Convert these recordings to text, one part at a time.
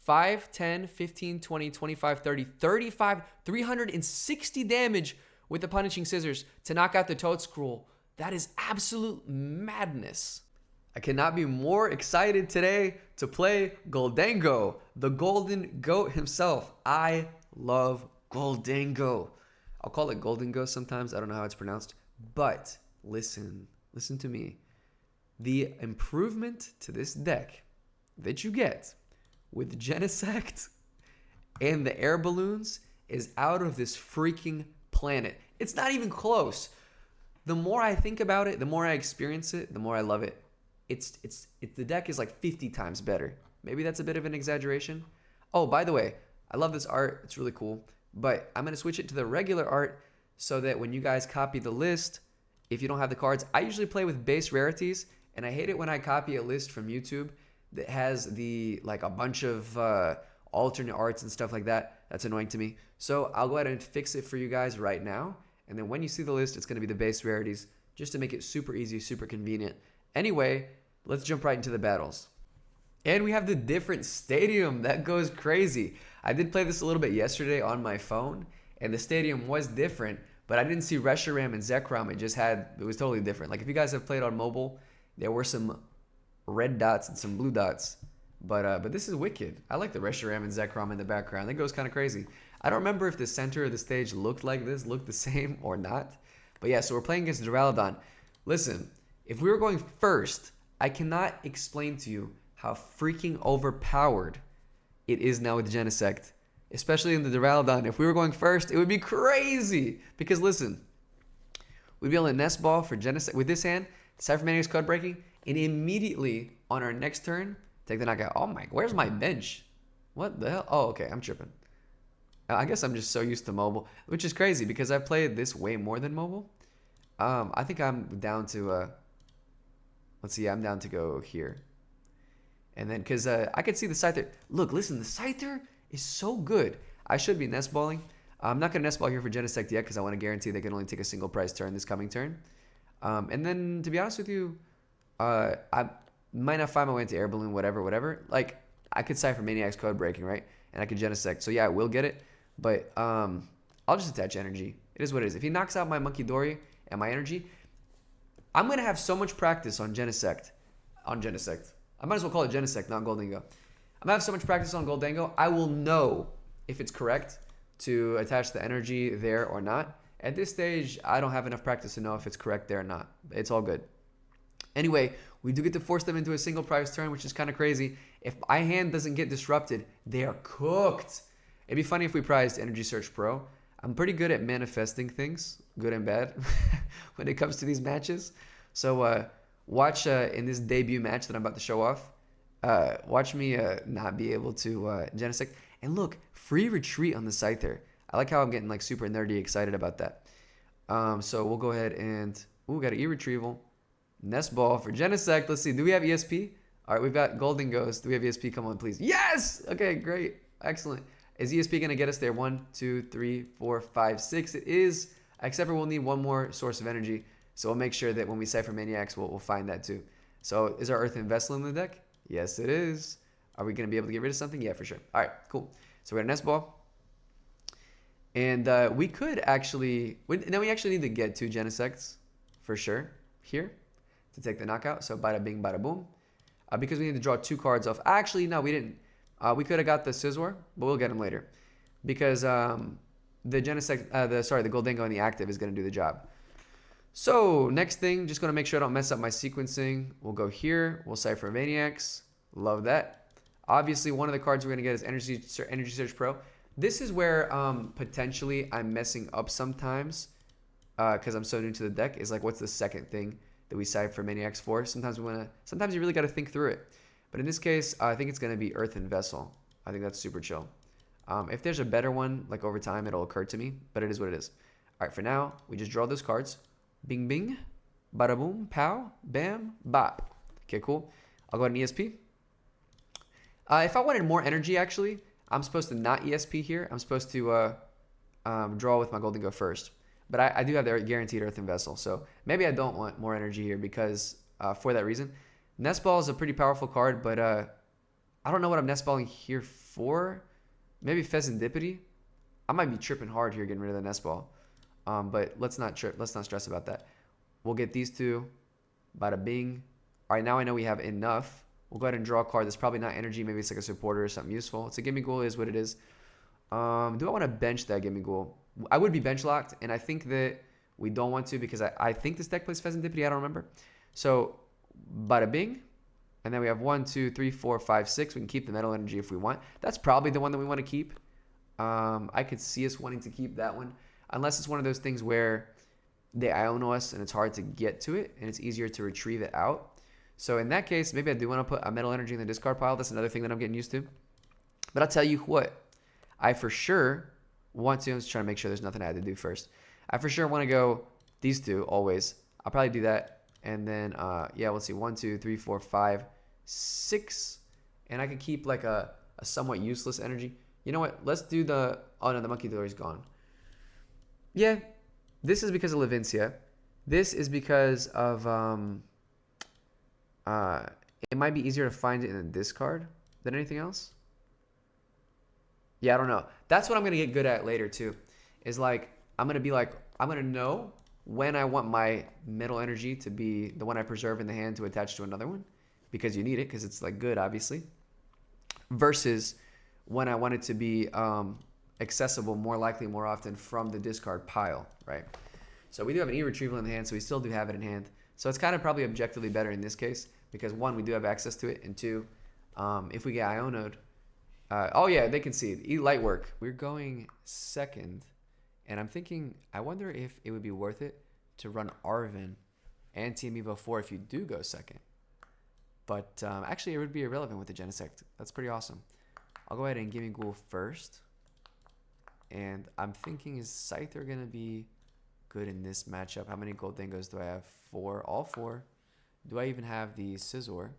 5, 10, 15, 20, 25, 30, 35, 360 damage with the Punishing Scissors to knock out the Toedscruel. That is absolute madness. I cannot be more excited today to play Gholdengo, the golden goat himself. I love Gholdengo. I'll call it Gholdengo sometimes. I don't know how it's pronounced. But listen to me. The improvement to this deck that you get with Genesect and the air balloons is out of this freaking planet. It's not even close. The more I think about it, the more I experience it, the more I love it. The deck is like 50 times better. Maybe that's a bit of an exaggeration. Oh, by the way, I love this art. It's really cool. But I'm going to switch it to the regular art so that when you guys copy the list, if you don't have the cards, I usually play with base rarities, and I hate it when I copy a list from YouTube that has a bunch of alternate arts and stuff like that. That's annoying to me. So I'll go ahead and fix it for you guys right now. And then when you see the list, it's going to be the base rarities just to make it super easy, super convenient. Anyway, let's jump right into the battles. And we have the different stadium. That goes crazy. I did play this a little bit yesterday on my phone, and the stadium was different, but I didn't see Reshiram and Zekrom. It was totally different. Like if you guys have played on mobile, there were some red dots and some blue dots. But this is wicked. I like the Reshiram and Zekrom in the background. That goes kind of crazy. I don't remember if the center of the stage looked like this, looked the same or not. But yeah, so we're playing against Duraludon. Listen, if we were going first, I cannot explain to you how freaking overpowered it is now with Genesect. Especially in the Duraludon. If we were going first, it would be crazy. Because listen, we'd be able to Nest Ball for Genesect with this hand, Ciphermaniac's Codebreaking, and immediately on our next turn, take the knockout. Oh my, where's my bench? What the hell? Oh, okay, I'm tripping. I guess I'm just so used to mobile, which is crazy because I've played this way more than mobile. I think I'm down to, let's see, I'm down to go here. And then, because I could see the Scyther. Look, listen, the Scyther is so good. I should be Nest Balling. I'm not going to Nest Ball here for Genesect yet because I want to guarantee they can only take a single prize turn this coming turn. And then, to be honest with you, I might not find my way into Air Balloon, whatever. Like, I could Ciphermaniac's Codebreaking, right? And I could Genesect. So, yeah, I will get it. But I'll just attach energy. It is what it is. If he knocks out my Munkidori and my energy, I'm going to have so much practice on Genesect. I might as well call it Genesect, not Gholdengo. I'm going to have so much practice on Gholdengo, I will know if it's correct to attach the energy there or not. At this stage, I don't have enough practice to know if it's correct there or not. It's all good. Anyway, we do get to force them into a single prize turn, which is kind of crazy. If my hand doesn't get disrupted, they are cooked. It'd be funny if we prized Energy Search Pro. I'm pretty good at manifesting things, good and bad, when it comes to these matches. So watch in this debut match that I'm about to show off, watch me not be able to Genesect. And look, free retreat on the Scyther. I like how I'm getting like super nerdy excited about that. So we'll go ahead and, ooh, got an E-Retrieval. Nest Ball for Genesect. Let's see, do we have ESP? All right, we've got Gholdengos. Do we have ESP? Come on, please. Yes! Okay, great. Excellent. Is ESP going to get us there? 1, 2, 3, 4, 5, 6. It is, except for we'll need one more source of energy. So we'll make sure that when we Ciphermaniacs, we'll find that too. So is our Earthen Vessel in the deck? Yes, it is. Are we going to be able to get rid of something? Yeah, for sure. All right, cool. So we're at Nest Ball. And we could actually, now we actually need to get 2 Genesects for sure here to take the knockout. So bada bing, bada boom. Because we need to draw 2 cards off. Actually, no, we didn't. We could have got the Scizor, but we'll get him later. Because the Genesect, the Gholdengo in the active is going to do the job. So next thing, just going to make sure I don't mess up my sequencing. We'll go here. We'll Ciphermaniacs. Love that. Obviously, one of the cards we're going to get is Energy Search Pro. This is where potentially I'm messing up sometimes because I'm so new to the deck. Is like, what's the second thing that we Ciphermaniacs for? Sometimes you really got to think through it. But in this case, I think it's going to be Earthen Vessel. I think that's super chill. If there's a better one, like over time, it'll occur to me. But it is what it is. All right, for now, we just draw those cards. Bing, bing. Bada boom. Pow. Bam. Bop. Okay, cool. I'll go ahead and ESP. If I wanted more energy, actually, I'm supposed to not ESP here. I'm supposed to draw with my Gholdengo first. But I do have the guaranteed Earthen Vessel. So maybe I don't want more energy here because for that reason. Nest Ball is a pretty powerful card, but I don't know what I'm Nest Balling here for. Maybe Fezandipiti. I might be tripping hard here getting rid of the Nest Ball. But let's not trip. Let's not stress about that. We'll get these two. Bada bing. All right, now I know we have enough. We'll go ahead and draw a card that's probably not energy. Maybe it's like a supporter or something useful. It's a Gimmighoul, is what it is. Do I want to bench that Gimmighoul? I would be bench locked, and I think that we don't want to because I think this deck plays Fezandipiti. I don't remember. So, bada bing. And then we have 1, 2, 3, 4, 5, 6. We can keep the metal energy if we want. That's probably the one that we want to keep. I could see us wanting to keep that one. Unless it's one of those things where they Iono us and it's hard to get to it. And it's easier to retrieve it out. So in that case, maybe I do want to put a metal energy in the discard pile. That's another thing that I'm getting used to. But I'll tell you what. I for sure want to. I'm just trying to make sure there's nothing I had to do first. I for sure want to go these two always. I'll probably do that. And then, yeah, let's see. 1, 2, 3, 4, 5, 6. And I could keep like a somewhat useless energy. You know what? Let's do the... Oh, no, the Munkidori's gone. Yeah, this is because of Levincia. This is because of... it might be easier to find it in a discard than anything else. Yeah, I don't know. That's what I'm going to get good at later, too. Is like, I'm going to be like... I'm going to know when I want my metal energy to be the one I preserve in the hand to attach to another one. Because you need it, because it's like good, obviously. Versus when I want it to be accessible more likely, more often from the discard pile, right? So we do have an E-Retrieval in the hand, so we still do have it in hand. So it's kind of probably objectively better in this case, because one, we do have access to it, and two, if we get Iono'd, oh yeah, they can see it. Light work. We're going second, and I'm thinking, I wonder if it would be worth it to run Arven and Team Evo 4 if you do go second. But actually, it would be irrelevant with the Genesect. That's pretty awesome. I'll go ahead and Gimmighoul first. And I'm thinking, is Scyther going to be good in this matchup? How many Gholdengos do I have? 4. All 4. Do I even have the Scizor?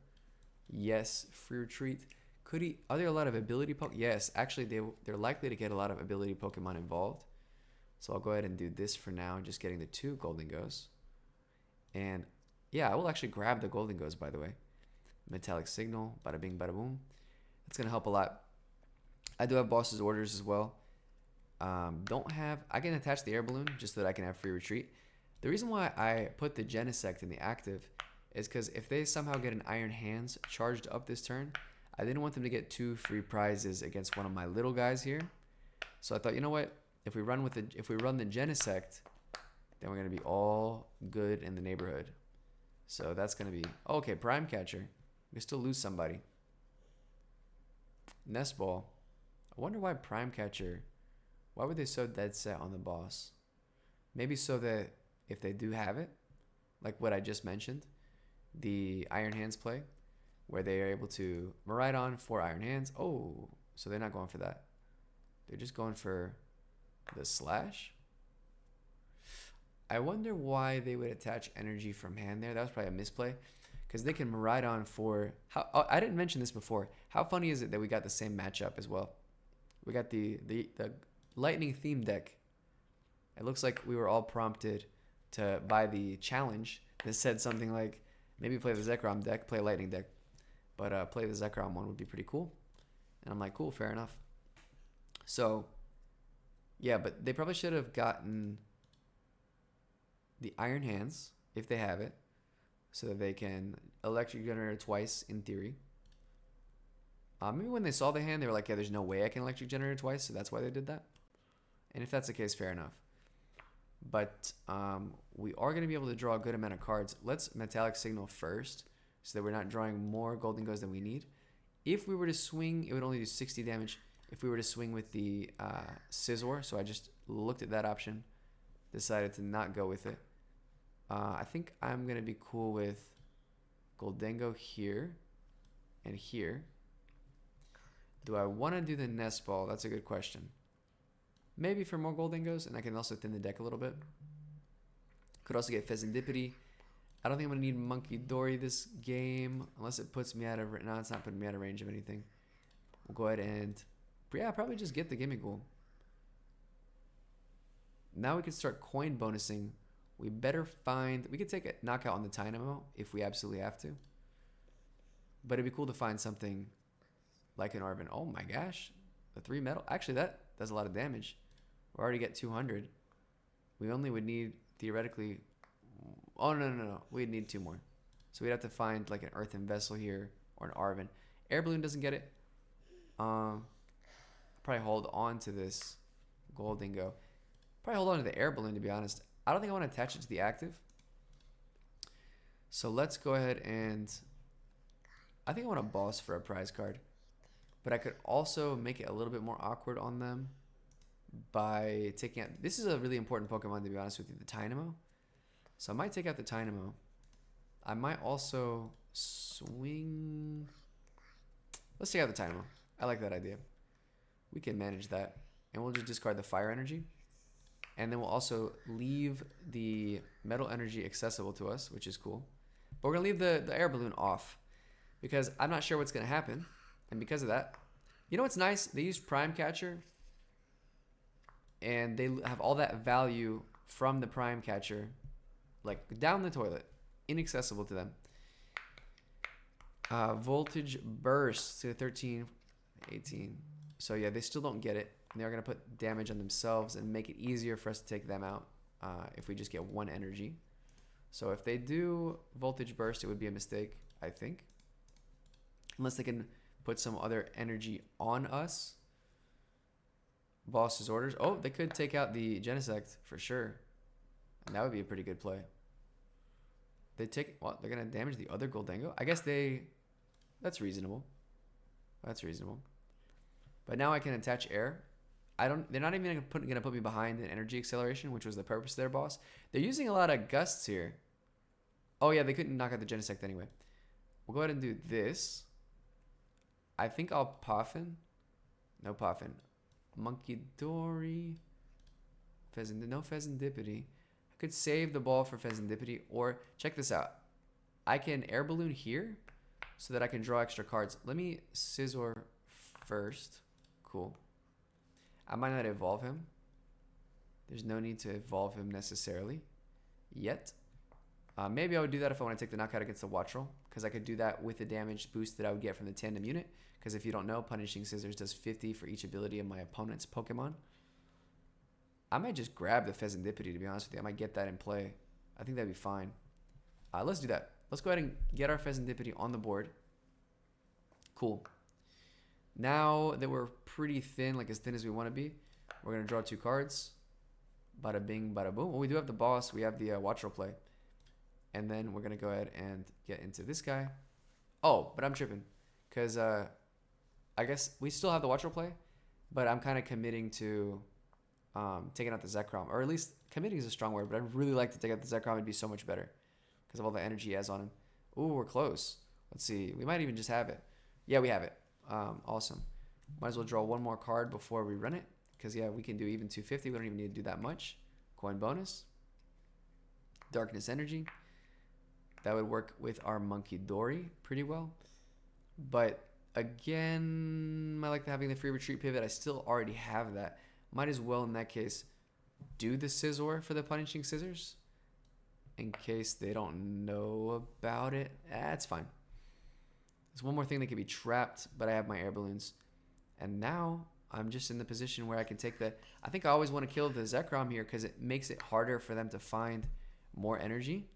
Yes. Free Retreat. Could he... Are there a lot of ability Pokemon? Yes. Actually, they're likely to get a lot of ability Pokemon involved. So I'll go ahead and do this for now. Just getting the 2 Gholdengos. And yeah, I will actually grab the Gholdengos, by the way. Metallic Signal. Bada bing, bada boom. That's going to help a lot. I do have Boss's Orders as well. Don't have... I can attach the Air Balloon just so that I can have Free Retreat. The reason why I put the Genesect in the active is because if they somehow get an Iron Hands charged up this turn, I didn't want them to get 2 free prizes against one of my little guys here. So I thought, you know what? If we run the Genesect, then we're going to be all good in the neighborhood. So that's going to be... Oh, okay, Prime Catcher. We still lose somebody. Nest Ball. I wonder why Prime Catcher... Why were they so dead set on the boss? Maybe so that if they do have it, like what I just mentioned, the Iron Hands play, where they are able to Miraidon for Iron Hands. Oh, so they're not going for that. They're just going for the Slash. I wonder why they would attach energy from hand there. That was probably a misplay. Because they can Miraidon for... I didn't mention this before. How funny is it that we got the same matchup as well? We got the Lightning theme deck. It looks like we were all prompted to buy the challenge that said something like, maybe play the Zekrom deck, play a Lightning deck. But play the Zekrom one would be pretty cool. And I'm like, cool, fair enough. So, yeah, but they probably should have gotten the Iron Hands, if they have it, so that they can Electric Generator twice, in theory. Maybe when they saw the hand, they were like, yeah, there's no way I can Electric Generator twice, so that's why they did that. And if that's the case, fair enough. But we are going to be able to draw a good amount of cards. Let's Metallic Signal first, so that we're not drawing more Gholdengos than we need. If we were to swing, it would only do 60 damage. If we were to swing with the Scizor, so I just looked at that option, decided to not go with it. I think I'm going to be cool with Gholdengo here and here. Do I want to do the Nest Ball? That's a good question. Maybe for more Gholdengos, and I can also thin the deck a little bit. Could also get Fezandipiti. I don't think I'm going to need Munkidori this game, unless it puts me out of... No, it's not putting me out of range of anything. We'll go ahead and... Yeah, probably just get the Gimmighoul. Now we can start coin bonusing. We better find... We could take a knockout on the Dynamo if we absolutely have to. But it'd be cool to find something like an Arven. Oh my gosh. The 3 metal. Actually, that does a lot of damage. We already get 200. We only would need, theoretically... Oh, no. We'd need 2 more. So we'd have to find like an Earthen Vessel here or an Arven. Air Balloon doesn't get it. Probably hold on to this Gholdengo. Probably hold on to the Air Balloon, to be honest. I don't think I want to attach it to the active. So let's go ahead and... I think I want a boss for a prize card. But I could also make it a little bit more awkward on them by taking out... This is a really important Pokemon, to be honest with you, the Tynamo. So I might take out the Tynamo. I might also swing... Let's take out the Tynamo. I like that idea. We can manage that. And we'll just discard the Fire Energy. And then we'll also leave the Metal Energy accessible to us, which is cool. But we're going to leave the Air Balloon off, because I'm not sure what's going to happen. And because of that, you know what's nice? They use Prime Catcher, and they have all that value from the Prime Catcher, like down the toilet, inaccessible to them. Voltage Burst to 13, 18. So yeah, they still don't get it. And they're going to put damage on themselves and make it easier for us to take them out if we just get 1 energy. So if they do Voltage Burst, it would be a mistake, I think. Unless they can put some other energy on us. Boss's orders. Oh, they could take out the Genesect for sure. And that would be a pretty good play. They take... What? They're going to damage the other Gholdengo? I guess they... That's reasonable. That's reasonable. But now I can attach air. They're not even going to put me behind an energy acceleration, which was the purpose of their boss. They're using a lot of gusts here. Oh yeah, they couldn't knock out the Genesect anyway. We'll go ahead and do this. I think I'll Poffin. No Poffin. Munkidori. No Fezandipiti. I could save the ball for Fezandipiti, or check this out. I can Air Balloon here so that I can draw extra cards. Let me Scizor first. Cool. I might not evolve him. There's no need to evolve him necessarily yet. Maybe I would do that if I want to take the knockout against the Wattrel, because I could do that with the damage boost that I would get from the tandem unit. Because if you don't know, Punishing Scissors does 50 for each ability of my opponent's Pokemon. I might just grab the Fezandipiti, to be honest with you. I might get that in play. I think that'd be fine. Let's do that. Let's go ahead and get our Fezandipiti on the board. Cool. Now that we're pretty thin, like as thin as we want to be, we're going to draw 2 cards. Bada bing, bada boom. Well, we do have the boss. We have the Wattrel play. And then we're going to go ahead and get into this guy. Oh, but I'm tripping. Because I guess we still have the Wattrel play, but I'm kind of committing to taking out the Zekrom. Or at least committing is a strong word, but I'd really like to take out the Zekrom. It'd be so much better because of all the energy he has on him. Ooh, we're close. Let's see. We might even just have it. Yeah, we have it. Awesome. Might as well draw 1 more card before we run it. Because, yeah, we can do even 250. We don't even need to do that much. Coin bonus. Darkness Energy. That would work with our Munkidori pretty well. But, again, I like having the free retreat pivot. I still already have that. Might as well, in that case, do the Scizor for the Punishing Scissors. In case they don't know about it. That's fine. There's one more thing that could be trapped, but I have my Air Balloons. And now I'm just in the position where I can take the... I think I always want to kill the Zekrom here because it makes it harder for them to find more energy.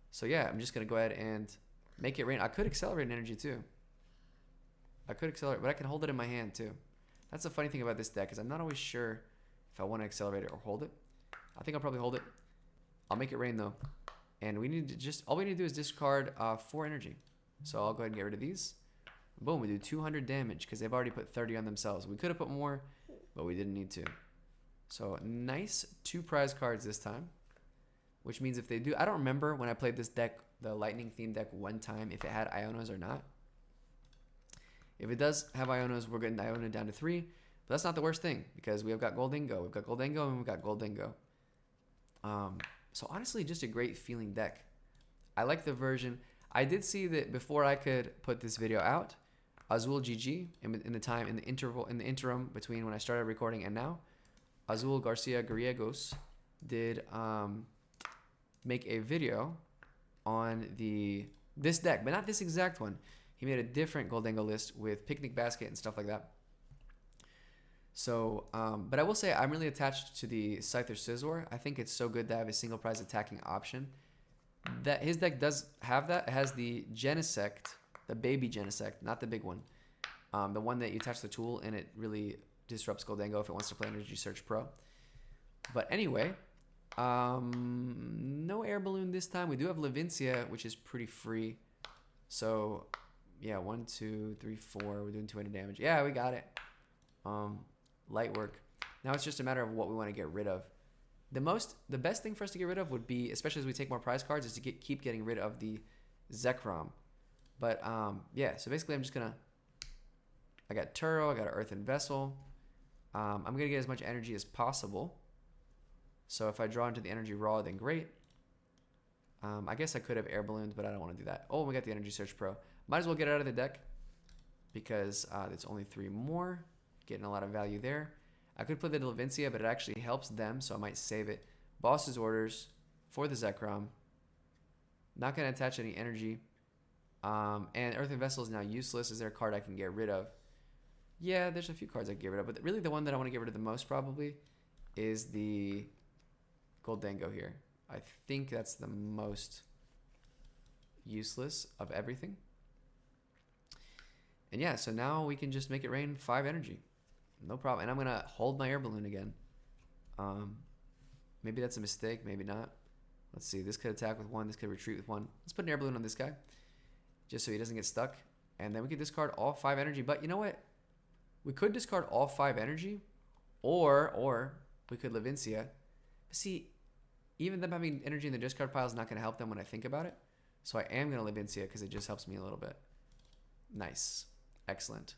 So yeah, I'm just going to go ahead and make it rain. I could accelerate energy too. I could accelerate, but I can hold it in my hand too. That's the funny thing about this deck is I'm not always sure if I want to accelerate it or hold it. I think I'll probably hold it. I'll make it rain though. And we need to just... All we need to do is discard 4 energy. So I'll go ahead and get rid of these. Boom, we do 200 damage because they've already put 30 on themselves. We could have put more, but we didn't need to. So nice 2 prize cards this time, which means if they do... I don't remember when I played this deck, the lightning themed deck, one time, if it had Ionos or not. If it does have Ionos, we're getting Iono down to 3. But that's not the worst thing because we have got Gholdengo. We've got Gholdengo and we've got Gholdengo. So honestly, just a great feeling deck. I like the version... I did see that before I could put this video out, Azul GG in the interim between when I started recording and now, Azul Garcia Griegos did make a video on this deck, but not this exact one. He made a different Gholdengo list with Picnic Basket and stuff like that. So, but I will say I'm really attached to the Scyther Scizor. I think it's so good to have a single prize attacking option. That his deck does have that. It has the Genesect, the baby Genesect, not the big one. The one that you attach the tool and it really disrupts Gholdengo if it wants to play Energy Search Pro. But anyway, no Air Balloon this time. We do have Levincia, which is pretty free. So, yeah, 1, 2, 3, 4. We're doing 200 damage. Yeah, we got it. Light work. Now it's just a matter of what we want to get rid of. The best thing for us to get rid of would be, especially as we take more prize cards, is to keep getting rid of the Zekrom. But yeah, so basically I'm just gonna. I got Turo. I got an Earthen Vessel. I'm gonna get as much energy as possible. So if I draw into the energy raw, then great. I guess I could have air balloons, but I don't want to do that. Oh, we got the Energy Search Pro. Might as well get it out of the deck because it's only 3 more. Getting a lot of value there. I could play the Levincia, but it actually helps them, so I might save it. Boss's Orders for the Zekrom. Not going to attach any energy. And Earthen Vessel is now useless. Is there a card I can get rid of? Yeah, there's a few cards I can get rid of, but really the one that I want to get rid of the most probably is the Gholdengo here. I think that's the most useless of everything. And yeah, so now we can just make it rain 5 energy. No problem. And I'm going to hold my air balloon again. Maybe that's a mistake. Maybe not. Let's see. This could attack with 1. This could retreat with 1. Let's put an air balloon on this guy just so he doesn't get stuck. And then we could discard all 5 energy. But you know what? We could discard all 5 energy or we could Levincia. But see, even them having energy in the discard pile is not going to help them when I think about it. So I am going to Levincia because it just helps me a little bit. Nice. Excellent.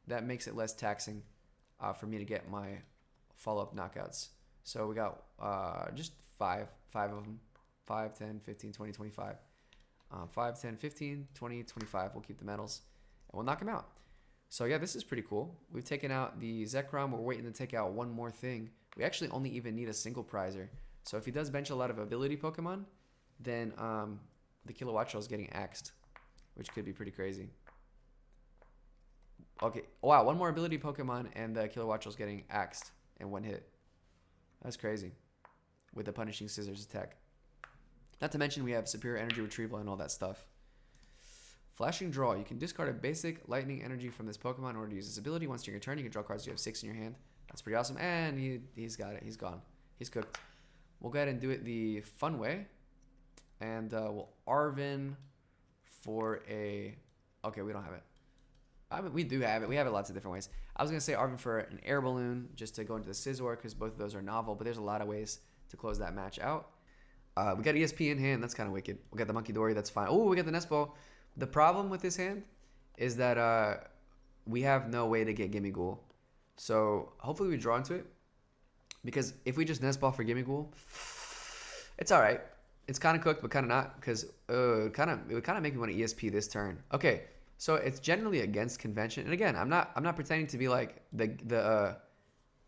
That makes it less taxing for me to get my follow-up knockouts. So we got just 5 of them. 5, 10, 15, 20, 25. 5, 10, 15, 20, 25. We'll keep the medals. And we'll knock them out. So yeah, this is pretty cool. We've taken out the Zekrom. We're waiting to take out one more thing. We actually only even need a single prizer. So if he does bench a lot of ability Pokemon, then the Kilowattrel is getting axed, which could be pretty crazy. Okay, wow, one more ability Pokemon and the Kilowattrel is getting axed in 1 hit. That's crazy with the Punishing Scissors attack. Not to mention we have superior energy retrieval and all that stuff. Flashing Draw. You can discard a basic lightning energy from this Pokemon in order to use this ability. Once during your turn, you can draw cards. You have 6 in your hand. That's pretty awesome. And he's got it. He's gone. He's cooked. We'll go ahead and do it the fun way. And we'll Arven for a... Okay, we don't have it. I mean, we do have it. We have it lots of different ways. I was going to say Arven for an air balloon just to go into the Scizor because both of those are novel, but there's a lot of ways to close that match out. We got ESP in hand. That's kind of wicked. We got the Munkidori. That's fine. Oh, we got the Nest Ball. The problem with this hand is that we have no way to get Gimmighoul. So hopefully we draw into it because if we just Nest Ball for Gimmighoul, it's all right. It's kind of cooked, but kind of not because it would kind of make me want to ESP this turn. Okay. So it's generally against convention, and again, I'm not pretending to be like the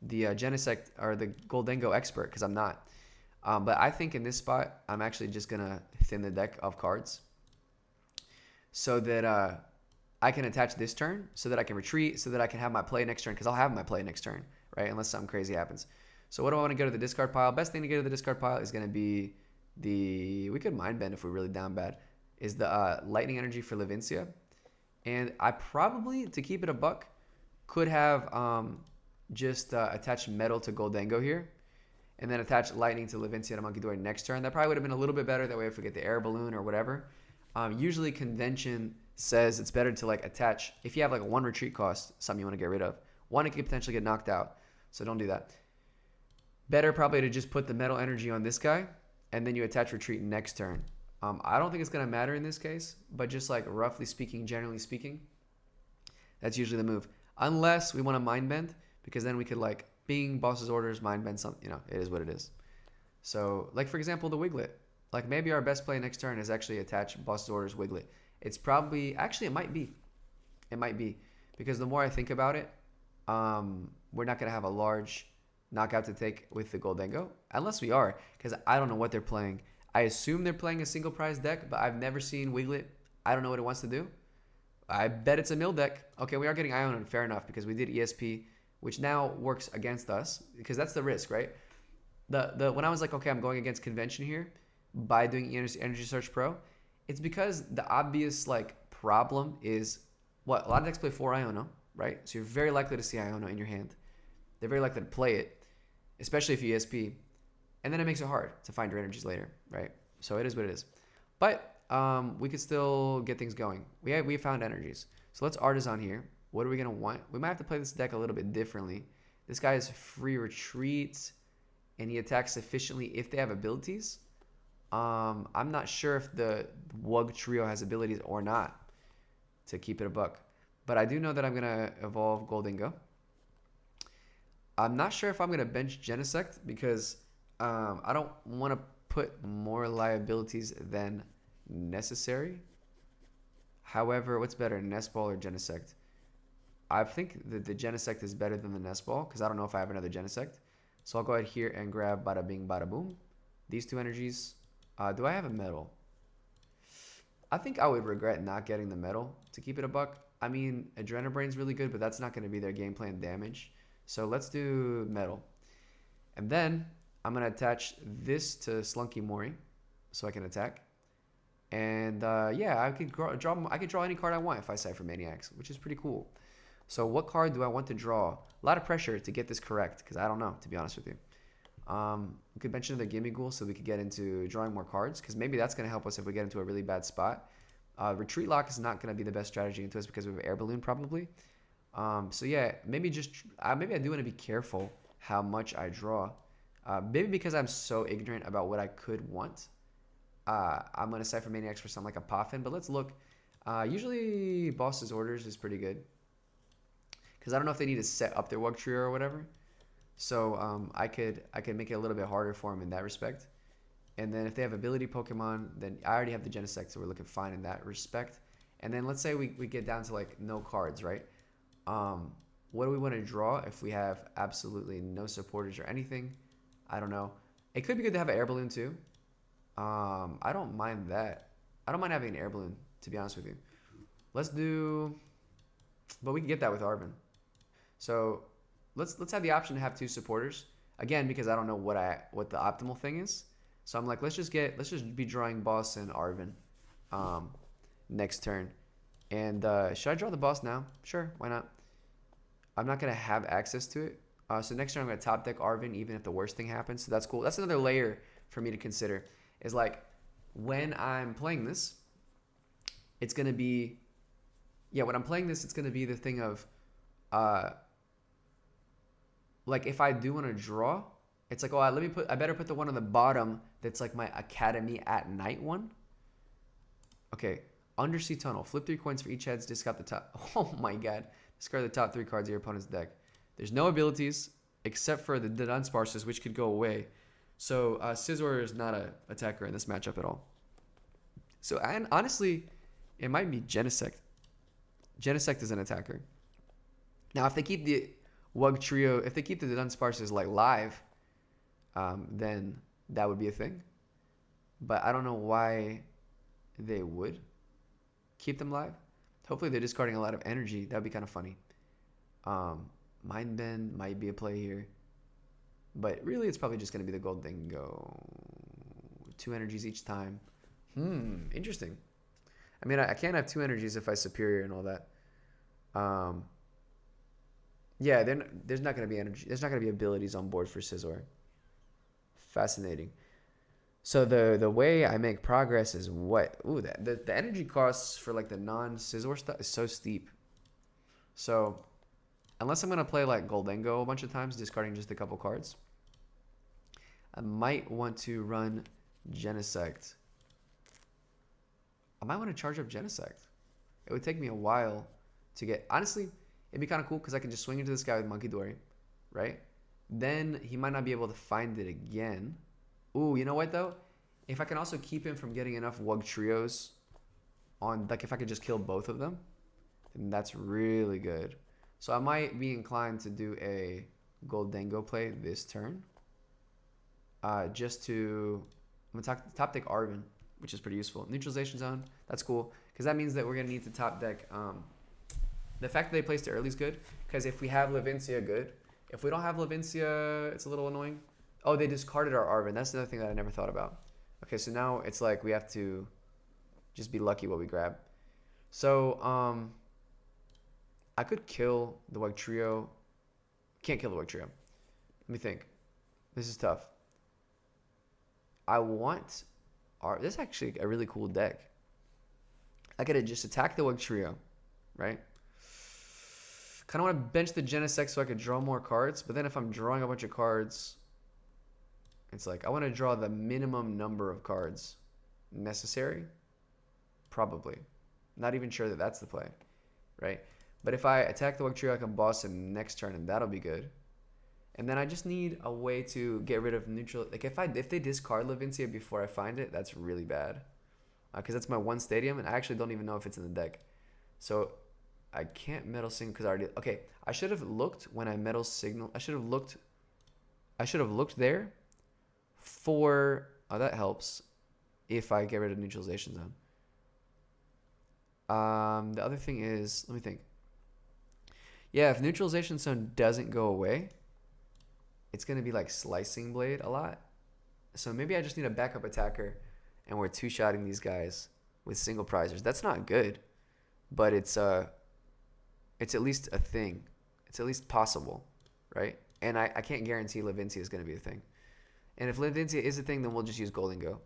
Genesect or the Gholdengo expert because I'm not. But I think in this spot, I'm actually just gonna thin the deck of cards so that I can attach this turn, so that I can retreat, so that I can have my play next turn because I'll have my play next turn, right? Unless something crazy happens. So what do I want to go to the discard pile? Best thing to go to the discard pile is gonna be we could Mind Bend if we're really down bad. Is the Lightning Energy for Levincia. And I probably, to keep it a buck, could have just attached Metal to Gholdengo here. And then attach Lightning to Levincia and Munkidori next turn. That probably would have been a little bit better. That way if we get the Air Balloon or whatever. Usually convention says it's better to like attach, if you have like a 1 retreat cost, something you want to get rid of. 1, it could potentially get knocked out. So don't do that. Better probably to just put the Metal Energy on this guy. And then you attach retreat next turn. I don't think it's going to matter in this case, but just like roughly speaking, generally speaking, that's usually the move. Unless we want to Mind Bend, because then we could like bing, Boss's Orders, Mind Bend something, it is what it is. So like for example, the Wiglet, like maybe our best play next turn is actually attach Boss's Orders, Wiglet. It's probably, actually it might be because the more I think about it, we're not going to have a large knockout to take with the Gholdengo, unless we are, because I don't know what they're playing. I assume they're playing a single prize deck, but I've never seen Wiglet I don't know what it wants to do. I bet it's a mill deck. Okay, we are getting Ionon, fair enough, because we did ESP, which now works against us, because that's the risk, right? When I was like, okay, I'm going against convention here by doing Energy Search Pro, it's because the obvious like problem is what a lot of decks play 4 Iono, right? So you're very likely to see Iono in your hand. They're very likely to play it, especially if you ESP, and then it makes it hard to find your energies later, right? So it is what it is. But we could still get things going. We found energies. So let's artisan here. What are we gonna want? We might have to play this deck a little bit differently. This guy is free retreat, and he attacks efficiently if they have abilities. I'm not sure if the Wug Trio has abilities or not, to keep it a buck. But I do know that I'm gonna evolve Gholdengo. I'm not sure if I'm gonna bench Genesect because I don't want to put more liabilities than necessary. However, what's better, Nest Ball or Genesect? I think that the Genesect is better than the Nest Ball because I don't know if I have another Genesect. So I'll go ahead here and grab Bada Bing Bada Boom. These 2 energies. Do I have a metal? I think I would regret not getting the metal, to keep it a buck. I mean, Adrenabrain's really good, but that's not going to be their game plan damage. So let's do metal. And then I'm going to attach this to Slunky Mori so I can attack. And yeah, I could draw any card I want if I Ciphermaniacs, which is pretty cool. So what card do I want to draw? A lot of pressure to get this correct because I don't know, to be honest with you. We could mention the Gimmighoul so we could get into drawing more cards because maybe that's going to help us if we get into a really bad spot. Retreat Lock is not going to be the best strategy into us because we have Air Balloon probably. So yeah, maybe maybe I do want to be careful how much I draw. Maybe because I'm so ignorant about what I could want. I'm going to Ciphermaniacs for something like a Poffin, but let's look. Usually Boss's Orders is pretty good because I don't know if they need to set up their Wug Trio or whatever. So I could make it a little bit harder for them in that respect. And then if they have ability Pokemon, then I already have the Genesect, so we're looking fine in that respect. And then let's say we get down to like no cards, right? What do we want to draw if we have absolutely no supporters or anything? I don't know. It could be good to have an Air Balloon too. I don't mind that. I don't mind having an Air Balloon, to be honest with you. Let's do, but we can get that with Arven. So let's have the option to have 2 supporters again because I don't know what the optimal thing is. So I'm like, let's just be drawing boss and Arven next turn. And should I draw the boss now? Sure, why not? I'm not gonna have access to it. So next turn I'm gonna top deck Arven even if the worst thing happens. So that's cool. That's another layer for me to consider. Is like when I'm playing this, it's gonna be when I'm playing this, it's gonna be the thing of like if I do want to draw, it's like, oh, I better put the one on the bottom that's like my Academy at Night one. Okay, Undersea Tunnel. Flip 3 coins for each heads. Discard the top. Oh my god. Discard the top 3 cards of your opponent's deck. There's no abilities except for the Dunsparces, which could go away. So Scizor is not an attacker in this matchup at all. So and honestly, it might be Genesect. Genesect is an attacker. Now, if they keep the Wug Trio, if they keep the Dunsparces like live, then that would be a thing. But I don't know why they would keep them live. Hopefully they're discarding a lot of energy. That would be kind of funny. Mind Bend might be a play here. But really, it's probably just going to be the Gholdengo. 2 energies each time. Interesting. I mean, I can't have 2 energies if I superior and all that. Yeah, there's not going to be energy. There's not going to be abilities on board for Scizor. Fascinating. So the way I make progress is what? Ooh, the energy costs for like the non-Scizor stuff is so steep. So unless I'm going to play like Gholdengo a bunch of times, discarding just a couple cards, I might want to run Genesect. I might want to charge up Genesect. It would take me a while to get... Honestly, it'd be kind of cool because I can just swing into this guy with Munkidori, right? Then he might not be able to find it again. Ooh, you know what though? If I can also keep him from getting enough Wug Trios on... Like if I could just kill both of them, then that's really good. So I might be inclined to do a Gholdengo play this turn. Just to... I'm going to top deck Arven, which is pretty useful. Neutralization Zone, that's cool. because that means that we're gonna need to top deck. The fact that they placed it early is good, because if we have Levincia, good. If we don't have Levincia, it's a little annoying. Oh, they discarded our Arven. That's another thing that I never thought about. Okay, so now it's like we have to just be lucky what we grab. So I could kill the Wugtrio. Can't kill the Wugtrio. Let me think. This is tough. I want this is actually a really cool deck. I could just attack the Wugtrio, right? Kind of want to bench the Genesect so I could draw more cards, but then if I'm drawing a bunch of cards, it's like I want to draw the minimum number of cards necessary. Probably. Not even sure that that's the play, right? But if I attack the Wugtrio, I can boss him next turn, and that'll be good. And then I just need a way to get rid of neutral. Like if they discard Levincia before I find it, that's really bad. Because that's my one stadium, and I actually don't even know if it's in the deck. So I can't Metal Signal because I already. Okay, I should have looked when I Metal Signal. I should have looked there for. Oh, that helps. If I get rid of Neutralization Zone. The other thing is, let me think. Yeah, if Neutralization Zone doesn't go away, it's going to be like Slicing Blade a lot. So maybe I just need a backup attacker, and we're two-shotting these guys with single prizers. That's not good, but it's at least a thing. It's at least possible, right? And I can't guarantee Levincia is going to be a thing. And if Levincia is a thing, then we'll just use Gholdengo.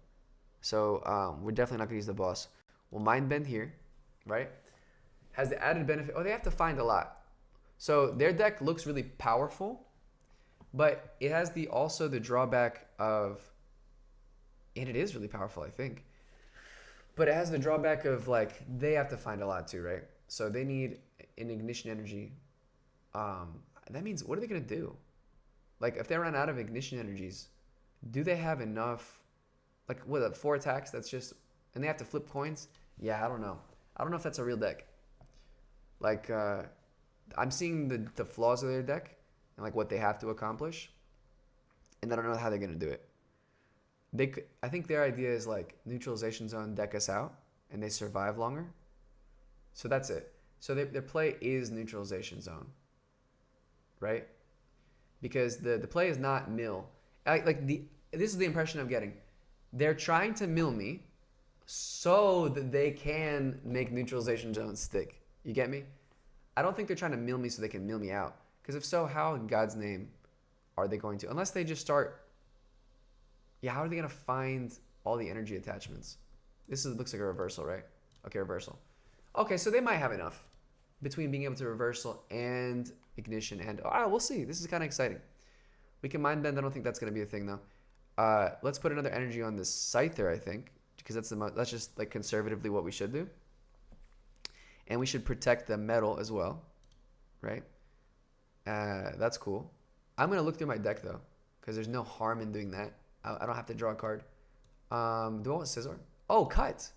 So we're definitely not going to use the boss. We'll Mind Bend here, right? Has the added benefit. Oh, they have to find a lot. So their deck looks really powerful, but it has also the drawback of, and it is really powerful, I think, but it has the drawback of like they have to find a lot too, right? So they need an Ignition Energy. That means, what are they gonna do? Like if they run out of Ignition Energies, do they have enough? Like what, 4 attacks? That's just, and they have to flip coins. Yeah, I don't know. I don't know if that's a real deck. Like I'm seeing the flaws of their deck and like what they have to accomplish, and I don't know how they're gonna do it. I think their idea is like Neutralization Zone, deck us out, and they survive longer. So that's it. So their play is Neutralization Zone, right? Because the play is not mill. This is the impression I'm getting. They're trying to mill me so that they can make Neutralization Zone stick. You get me? I don't think they're trying to mill me so they can mill me out. Because if so, how in God's name are they going to? Unless they just start. Yeah, how are they going to find all the energy attachments? Looks like a reversal, right? Okay, reversal. Okay, so they might have enough between being able to reversal and ignition. And we'll see. This is kind of exciting. We can Mind Bend. I don't think that's going to be a thing though. Let's put another energy on this Scyther, I think, because that's just like conservatively what we should do. And we should protect the metal as well, right? That's cool. I'm going to look through my deck, though, because there's no harm in doing that. I don't have to draw a card. Do I want Scizor? Oh, cut.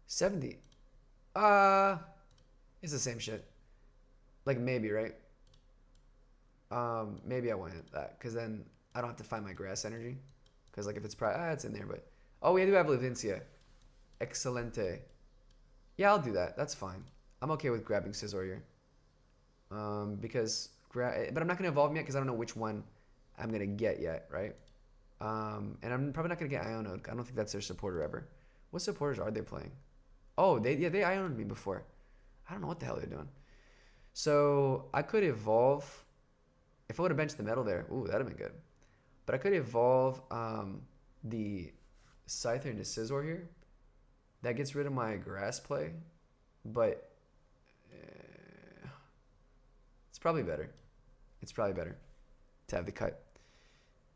70. It's the same shit. Like, maybe, right? Maybe I want that, because then I don't have to find my grass energy. Because, like, if it's it's in there, but... Oh, we do have Levincia. Excelente. Yeah, I'll do that. That's fine. I'm okay with grabbing Scizor here. But I'm not going to evolve him yet because I don't know which one I'm going to get yet, right? And I'm probably not going to get Ionoed. I don't think that's their supporter ever. What supporters are they playing? Oh, they Ionoed me before. I don't know what the hell they're doing. So I could evolve. If I would have benched the metal there, ooh, that would have been good. But I could evolve the Scyther into Scizor here. That gets rid of my grass play, but it's probably better. It's probably better to have the cut.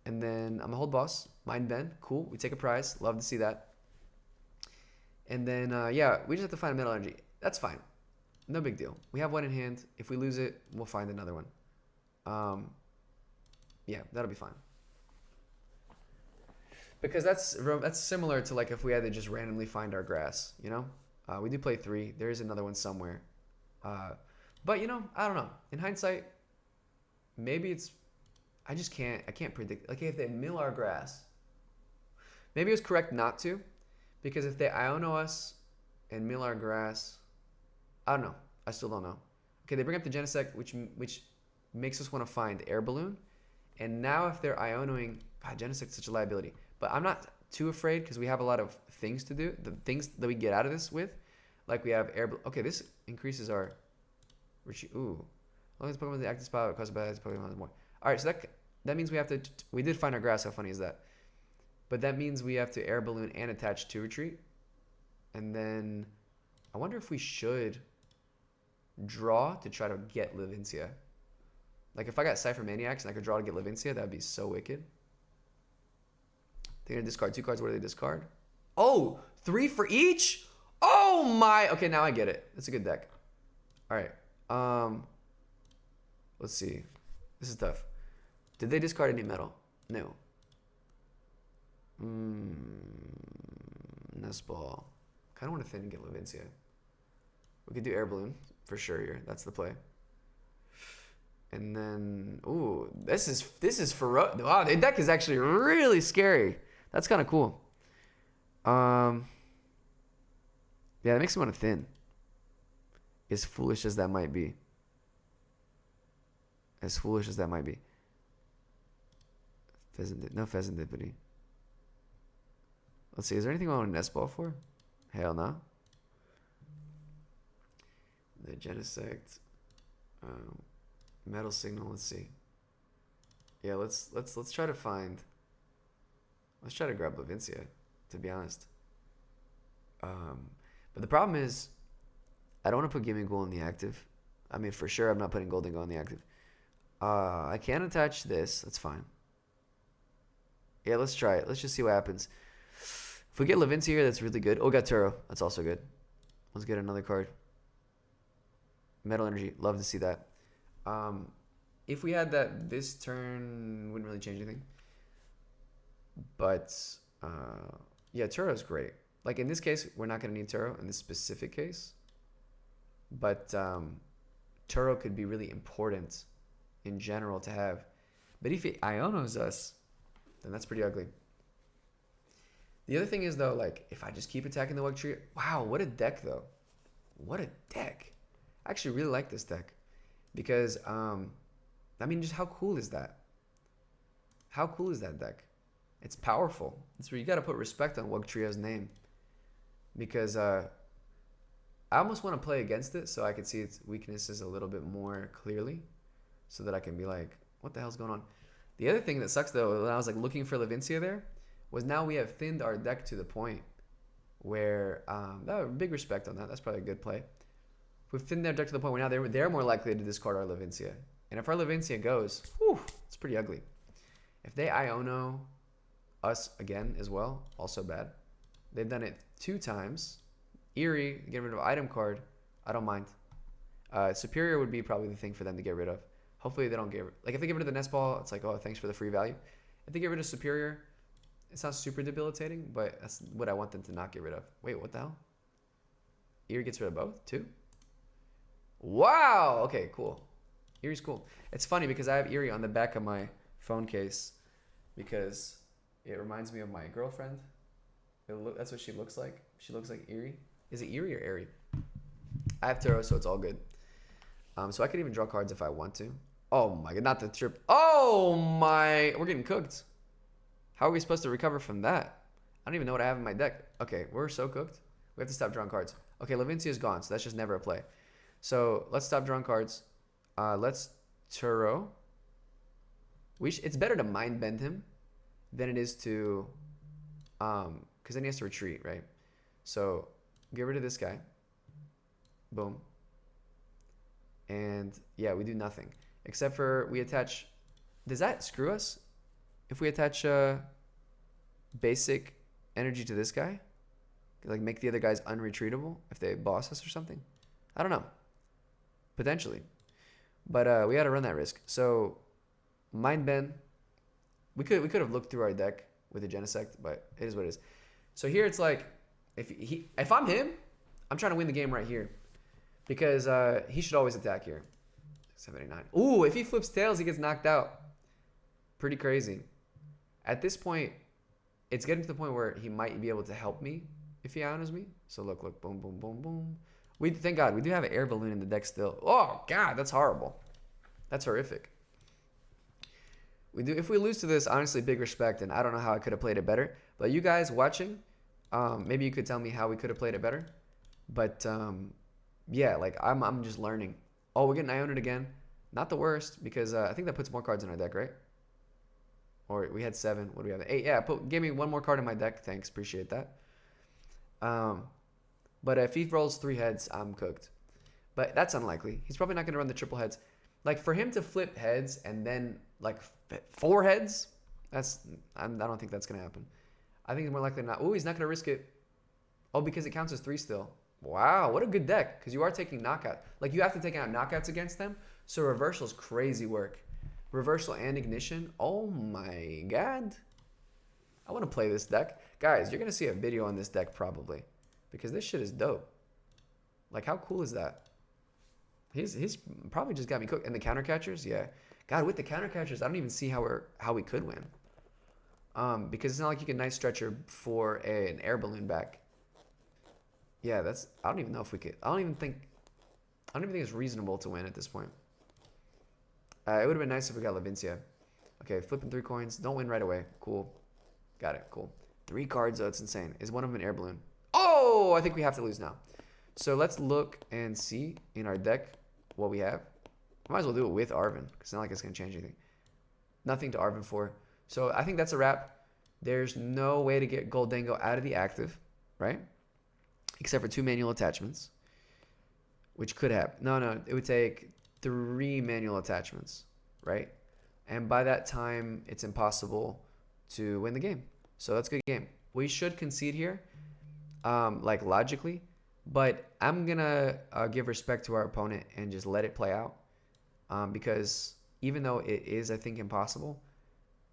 And then I'm going to hold boss. Mind Bend. Cool. We take a prize. Love to see that. And then, yeah, we just have to find a metal energy. That's fine. No big deal. We have one in hand. If we lose it, we'll find another one. Yeah, that'll be fine. Because that's similar to like if we had to just randomly find our grass, you know? We do play 3. There is another one somewhere. But, you know, I don't know. In hindsight, maybe it's... I can't predict. Like, if they mill our grass, maybe it was correct not to. Because if they Iono us and mill our grass. I don't know. I still don't know. Okay, they bring up the Genesect, which makes us want to find Air Balloon. And now if they're Ionoing, God, Genesect's such a liability. But I'm not too afraid because we have a lot of things to do. The things that we get out of this with, like we have Air Balloon. Okay, this increases our... Ooh. As long as Pokemon in the active spot, it costs about Pokemon more. All right, so that means we have to... We did find our grass. How funny is that? But that means we have to Air Balloon and attach to Retreat. And then I wonder if we should draw to try to get Levincia. Like if I got Ciphermaniacs and I could draw to get Levincia, that would be so wicked. They're going to discard 2 cards. What do they discard? Oh, 3 for each? Oh my. Okay, now I get it. It's a good deck. All right. Let's see. This is tough. Did they discard any metal? No. Nest Ball. Kind of want to thin and get Levincia. We could do Air Balloon for sure here. That's the play. And then, ooh, this is ferocious. Wow, the deck is actually really scary. That's kind of cool. Yeah, that makes me want to thin. As foolish as that might be. As foolish as that might be. No Fezandipiti. Let's see, is there anything I want to Nest Ball for? Hell no. The Genesect. Metal Signal, let's see. Yeah, let's try to find... Let's try to grab Levincia, to be honest. But the problem is, I don't want to put Gimmighoul in the active. I mean, for sure, I'm not putting Gholdengo in the active. I can attach this. That's fine. Yeah, let's try it. Let's just see what happens. If we get Levincia here, that's really good. Oh, we got Turo. That's also good. Let's get another card. Metal Energy. Love to see that. If we had that this turn, wouldn't really change anything. But, yeah, Turo's great. Like, in this case, we're not going to need Turo in this specific case. But Turo could be really important in general to have. But if it Ionos us, then that's pretty ugly. The other thing is, though, like, if I just keep attacking the Wug Tree... Wow, what a deck, though. What a deck. I actually really like this deck. Because, I mean, just how cool is that? How cool is that deck? It's powerful. It's where you got to put respect on Wugtrio's name. Because I almost want to play against it so I can see its weaknesses a little bit more clearly. So that I can be like, what the hell's going on? The other thing that sucks, though, when I was like looking for Levincia there, was now we have thinned our deck to the point where, big respect on that. That's probably a good play. We've thinned their deck to the point where now they're more likely to discard our Levincia. And if our Levincia goes, whew, it's pretty ugly. If they Iono us again as well, also bad. They've done it 2 times. Eerie, get rid of item card, I don't mind. Superior would be probably the thing for them to get rid of. Hopefully they don't get... Like, if they get rid of the Nest Ball, it's like, oh, thanks for the free value. If they get rid of Superior, it's not super debilitating, but that's what I want them to not get rid of. Wait, what the hell? Eerie gets rid of both, too? Wow! Okay, cool. Eerie's cool. It's funny because I have Eerie on the back of my phone case because it reminds me of my girlfriend. That's what she looks like. She looks like Eerie. Is it Eerie or Airy? I have Turo, so it's all good. So I could even draw cards if I want to. Oh my god, not the trip. Oh my, we're getting cooked. How are we supposed to recover from that? I don't even know what I have in my deck. Okay, we're so cooked. We have to stop drawing cards. Okay, Levincia is gone, so that's just never a play. So let's stop drawing cards. Let's Turo. It's better to mind bend him than it is to, because then he has to retreat, right? So get rid of this guy. Boom. And yeah, we do nothing except for we attach. Does that screw us if we attach basic energy to this guy? Like make the other guys unretreatable if they boss us or something? I don't know. Potentially. But we got to run that risk. So mind bend. We could have looked through our deck with the Genesect, but it is what it is. So here it's like if I'm him, I'm trying to win the game right here. Because he should always attack here. 79. Ooh, if he flips tails, he gets knocked out. Pretty crazy. At this point, it's getting to the point where he might be able to help me if he honors me. So look, boom, boom, boom, boom. Thank God, we do have an Air Balloon in the deck still. Oh, God, that's horrible. That's horrific. If we lose to this, honestly, big respect, and I don't know how I could have played it better. But you guys watching, maybe you could tell me how we could have played it better. But, yeah, like, I'm just learning. Oh, we're getting Ioned again. Not the worst, because I think that puts more cards in our deck, right? Or we had 7. What do we have? 8. Yeah, give me 1 more card in my deck. Thanks, appreciate that. But if he rolls 3 heads, I'm cooked. But that's unlikely. He's probably not going to run the triple heads. Like, for him to flip heads and then, like, 4 heads, I don't think that's going to happen. I think it's more likely not. Oh, he's not going to risk it. Oh, because it counts as 3 still. Wow, what a good deck. Because you are taking knockout. Like, you have to take out knockouts against them. So reversal is crazy work. Reversal and ignition. Oh, my God. I want to play this deck. Guys, you're going to see a video on this deck probably. Because this shit is dope. Like, how cool is that? He's probably just got me cooked. And the counter catchers, yeah. God, with the counter catchers, I don't even see how we could win. Because it's not like you can Night Stretcher for an Air Balloon back. Yeah, I don't even know if we could. I don't even think it's reasonable to win at this point. It would have been nice if we got Levincia. Okay, flipping 3 coins. Don't win right away. Cool. Got it. Cool. 3 cards, though. It's insane. Is one of them an Air Balloon? Oh, I think we have to lose now. So let's look and see in our deck what we have. I might as well do it with Arven, because it's not like it's going to change anything. Nothing to Arven for. So I think that's a wrap. There's no way to get Gholdengo out of the active, right? Except for 2 manual attachments, which could happen. No, it would take 3 manual attachments, right? And by that time, it's impossible to win the game. So that's a good game. We should concede here, like logically, but I'm going to give respect to our opponent and just let it play out. Because even though it is, I think, impossible,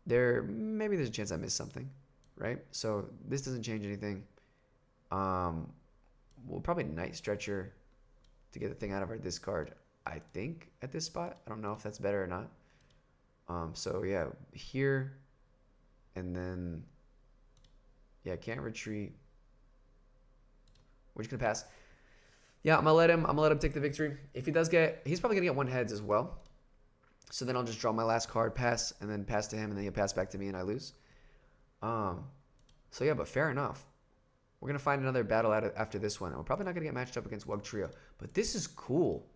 maybe there's a chance I missed something, right? So this doesn't change anything. We'll probably Night Stretcher to get the thing out of our discard, I think, at this spot. I don't know if that's better or not. So yeah, here, and then, yeah, can't retreat. We're just gonna pass. Yeah, I'm gonna let him take the victory. If he does he's probably gonna get 1 heads as well. So then I'll just draw my last card, pass, and then pass to him, and then he'll pass back to me, and I lose. So yeah, but fair enough. We're going to find another battle after this one. And we're probably not going to get matched up against Wug Trio. But this is cool.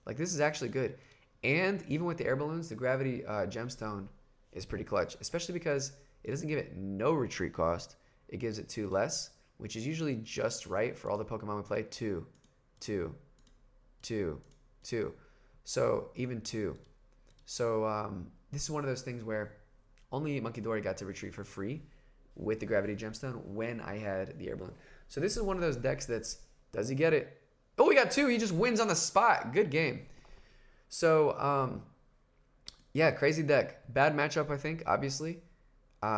Like, this is actually good. And even with the Air Balloons, the Gravity Gemstone is pretty clutch. Especially because it doesn't give it no retreat cost. It gives it 2 less, which is usually just right for all the Pokemon we play. 2, 2, 2, 2. So, even 2. So, this is one of those things where only Munkidori got to retreat for free with the Gravity Gemstone when I had the Air Balloon. So this is one of those decks does he get it? Oh, we got 2. He just wins on the spot. Good game. So, yeah, crazy deck. Bad matchup, I think, obviously.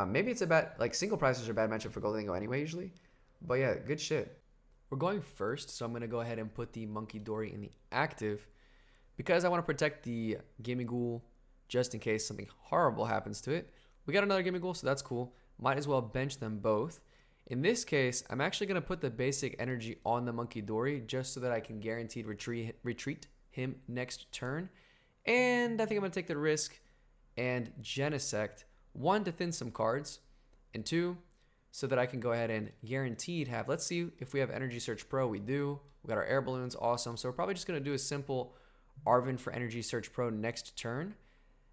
Maybe it's a bad, like, single prices are a bad matchup for Gholdengo anyway, usually. But yeah, good shit. We're going first, so I'm going to go ahead and put the Munkidori in the active because I want to protect the Gimmighoul just in case something horrible happens to it. We got another Gimmighoul, so that's cool. Might as well bench them both. In this case, I'm actually going to put the basic energy on the Munkidori just so that I can guaranteed retreat him next turn. And I think I'm going to take the risk and Genesect, 1, to thin some cards, and 2, so that I can go ahead and guaranteed have, let's see if we have Energy Search Pro. We do. We got our Air Balloons, awesome. So we're probably just going to do a simple Arven for Energy Search Pro next turn.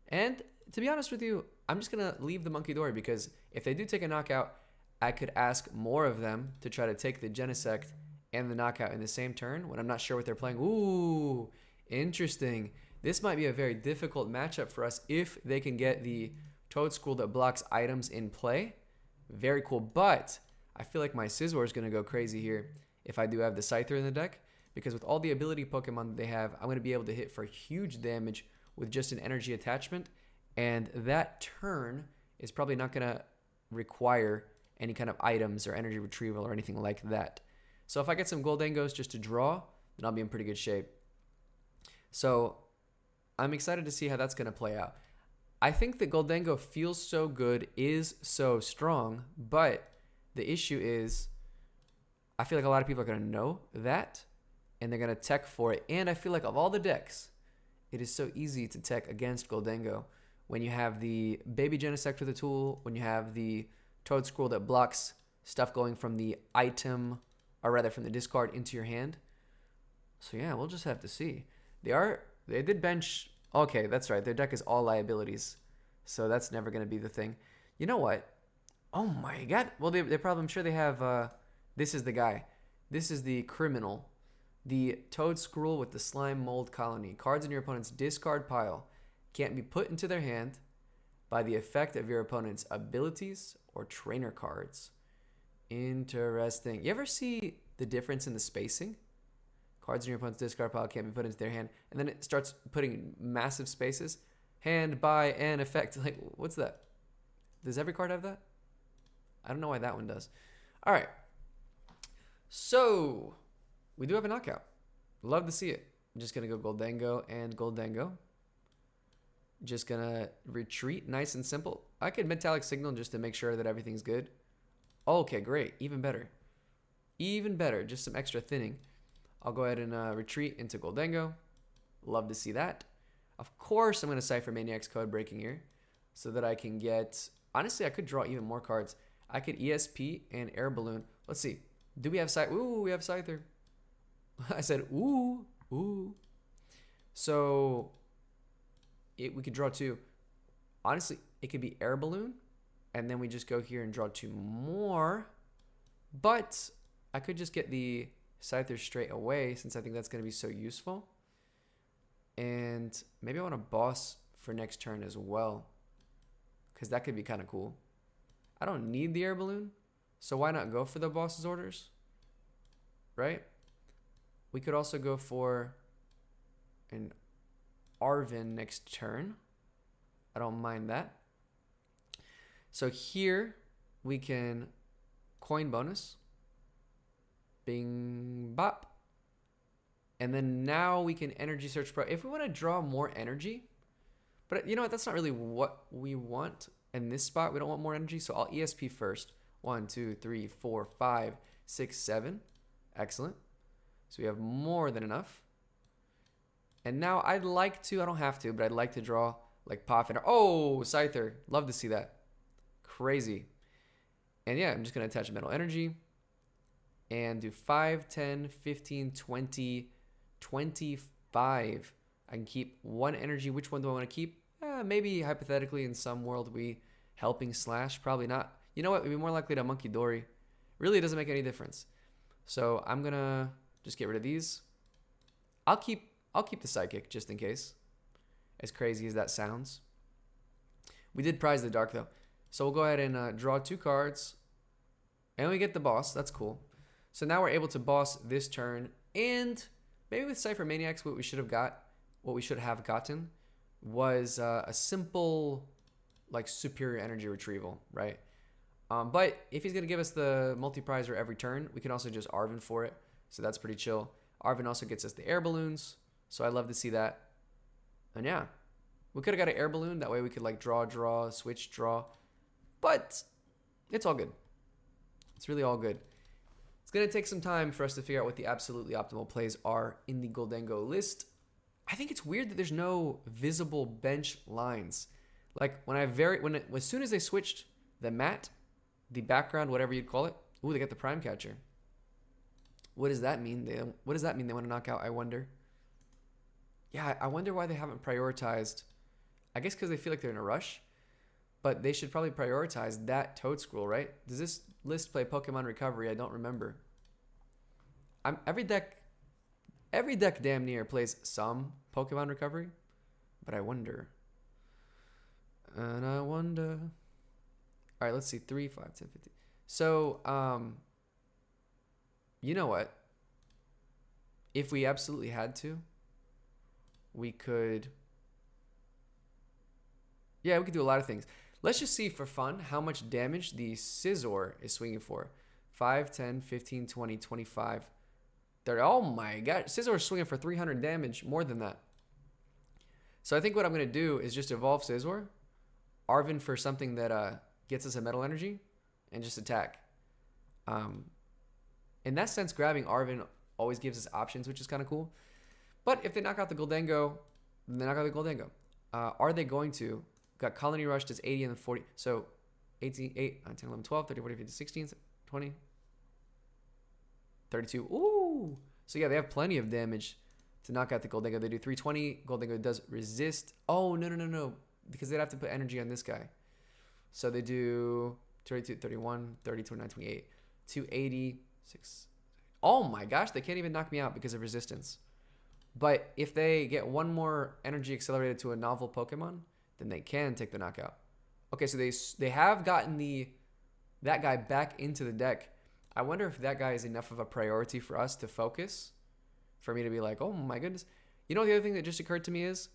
And to be honest with you, I'm just going to leave the Munkidori because if they do take a knockout, I could ask more of them to try to take the Genesect and the knockout in the same turn when I'm not sure what they're playing. Ooh, interesting. This might be a very difficult matchup for us if they can get the Toedscool that blocks items in play. Very cool, but I feel like my Scizor is going to go crazy here if I do have the Scyther in the deck because with all the ability Pokemon that they have, I'm going to be able to hit for huge damage with just an energy attachment. And that turn is probably not going to require any kind of items or energy retrieval or anything like that. So if I get some Gholdengos just to draw, then I'll be in pretty good shape. So I'm excited to see how that's going to play out. I think that Gholdengo feels so good, is so strong, but the issue is I feel like a lot of people are going to know that, and they're going to tech for it. And I feel like of all the decks, it is so easy to tech against Gholdengo when you have the baby Genesect with a tool, when you have the Toad Scroll that blocks stuff going from the item, or rather from the discard into your hand. So yeah, we'll just have to see. They did bench. Okay, that's right. Their deck is all liabilities, so that's never going to be the thing. You know what? Oh my god. Well, they probably, I'm sure they have, this is the guy. This is the criminal. The Toad Scroll with the Slime Mold Colony. Cards in your opponent's discard pile can't be put into their hand by the effect of your opponent's abilities or trainer cards. Interesting. You ever see the difference in the spacing? Cards in your opponent's discard pile can't be put into their hand, and then it starts putting massive spaces. Hand by an effect. Like, what's that? Does every card have that? I don't know why that one does. All right. So, we do have a knockout. Love to see it. I'm just going to go Gholdengo and Gholdengo. Just going to retreat. Nice and simple. I could Metallic Signal just to make sure that everything's good. Okay, great. Even better. Even better. Just some extra thinning. I'll go ahead and retreat into Gholdengo. Love to see that. Of course, I'm going to Ciphermaniac's Codebreaking here so that I can get... Honestly, I could draw even more cards. I could ESP and Air Balloon. Let's see. Do we have Scyther? Ooh, we have Scyther. I said, ooh, ooh. So, we could draw two. Honestly, it could be Air Balloon, and then we just go here and draw two more. But I could just get the Scyther straight away, since I think that's going to be so useful. And maybe I want to boss for next turn as well, because that could be kind of cool. I don't need the Air Balloon, so why not go for the boss's orders, right? We could also go for an Arven next turn. I don't mind that. So here we can coin bonus. Bing bop. And then now we can Energy Search Pro. If we want to draw more energy, but you know what? That's not really what we want in this spot. We don't want more energy, so I'll ESP first. 1, 2, 3, 4, 5, 6, 7. Excellent. So we have more than enough. And now I'd like to, I don't have to, but I'd like to draw like Poffin. Oh, Scyther. Love to see that. Crazy. And yeah, I'm just going to attach Metal Energy and do 5, 10, 15, 20, 25. I can keep one energy. Which one do I want to keep? Maybe hypothetically in some world we helping slash. Probably not. You know what? We'd be more likely to Munkidori. Really, it doesn't make any difference. So I'm going to just get rid of these. I'll keep the Psychic just in case. As crazy as that sounds. We did prize the Dark though. So we'll go ahead and draw two cards. And we get the boss. That's cool. So now we're able to boss this turn. And maybe with Ciphermaniacs, what we should have gotten was a simple like superior energy retrieval, right? But if he's going to give us the multi-prizer every turn, we can also just Arven for it. So that's pretty chill. Arven also gets us the Air Balloons. So I love to see that. And yeah, we could have got an Air Balloon. That way we could like draw, switch, draw. But it's all good. It's really all good. It's going to take some time for us to figure out what the absolutely optimal plays are in the Gholdengo list. I think it's weird that there's no visible bench lines. Like as soon as they switched the mat, the background, whatever you'd call it. Ooh, they got the Prime Catcher. What does that mean? What does that mean they want to knock out, I wonder? Yeah, I wonder why they haven't prioritized. I guess because they feel like they're in a rush. But they should probably prioritize that Toad Scroll, right? Does this list play Pokemon Recovery? I don't remember. Every deck damn near plays some Pokemon Recovery. But I wonder. And I wonder. All right, let's see. 3, 5, 10, 15. So, you know what? If we absolutely had to, we could... Yeah, we could do a lot of things. Let's just see for fun how much damage the Scizor is swinging for. 5, 10, 15, 20, 25, 30. Oh my god. Scizor is swinging for 300 damage, more than that. So I think what I'm going to do is just evolve Scizor, Arven for something that gets us a Metal Energy, and just attack. In that sense, grabbing Arven always gives us options, which is kind of cool. But if they knock out the Gholdengo, then they knock out the Gholdengo. Are they going to? Got Colony Rush, does 80 and then 40. So 18, 8, 9, 10, 11, 12, 13, 14, 15, 16, 20, 32. Ooh. So yeah, they have plenty of damage to knock out the Gholdengo. They do 320. Gholdengo does resist. Oh, no. Because they'd have to put energy on this guy. So they do 32, 31, 30, 29, 28, 280, 6. Oh my gosh, they can't even knock me out because of resistance. But if they get one more energy accelerated to a novel Pokemon, then they can take the knockout. Okay, so they have gotten that guy back into the deck. I wonder if that guy is enough of a priority for us to focus, for me to be like, oh my goodness. You know, the other thing that just occurred to me is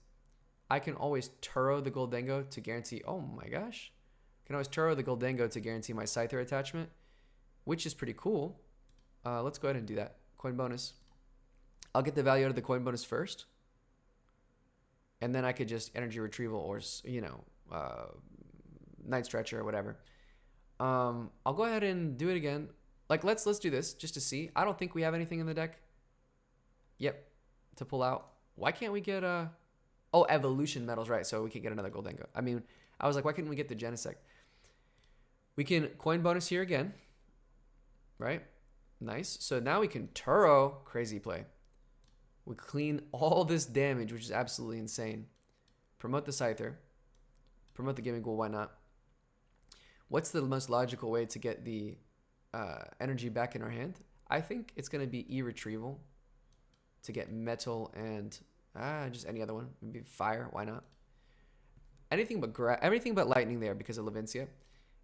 I can always Turo the Gholdengo to guarantee, oh my gosh. I can always Turo the Gholdengo to guarantee my Scyther attachment, which is pretty cool. Let's go ahead and do that. Coin bonus. I'll get the value out of the coin bonus first. And then I could just energy retrieval or, you know, Night Stretcher or whatever. I'll go ahead and do it again. Like, let's do this just to see. I don't think we have anything in the deck. Yep. To pull out. Why can't we get oh, evolution medals, right? So we can get another Gholdengo. I mean, I was like, why couldn't we get the Genesect? We can coin bonus here again. Right? Nice. So now we can Turo. Crazy play. We clean all this damage, which is absolutely insane. Promote the Scyther. Promote the Gimmighoul, why not? What's the most logical way to get the energy back in our hand? I think it's going to be E-Retrieval to get Metal and just any other one. Maybe Fire, why not? Anything but Lightning there because of Levincia.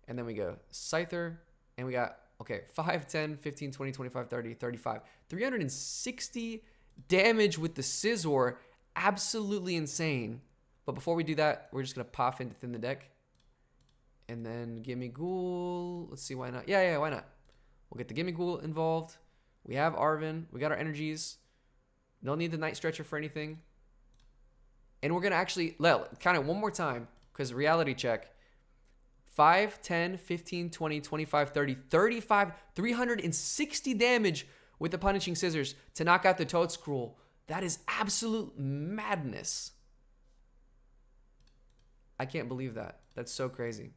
And then we go Scyther, and we got, okay, 5, 10, 15, 20, 25, 30, 35. 360 damage with the Scizor. Absolutely insane. But before we do that, we're just going to Poffin within the deck. And then Gimmighoul. Let's see, why not? Yeah, why not? We'll get the Gimmighoul involved. We have Arven. We got our energies. Don't need the Night Stretcher for anything. And we're going to actually, count it one more time, because reality check. 5, 10, 15, 20, 25, 30, 35, 360 damage with the Punishing Scissors to knock out the Toedscruel. That is absolute madness. I can't believe that. That's so crazy.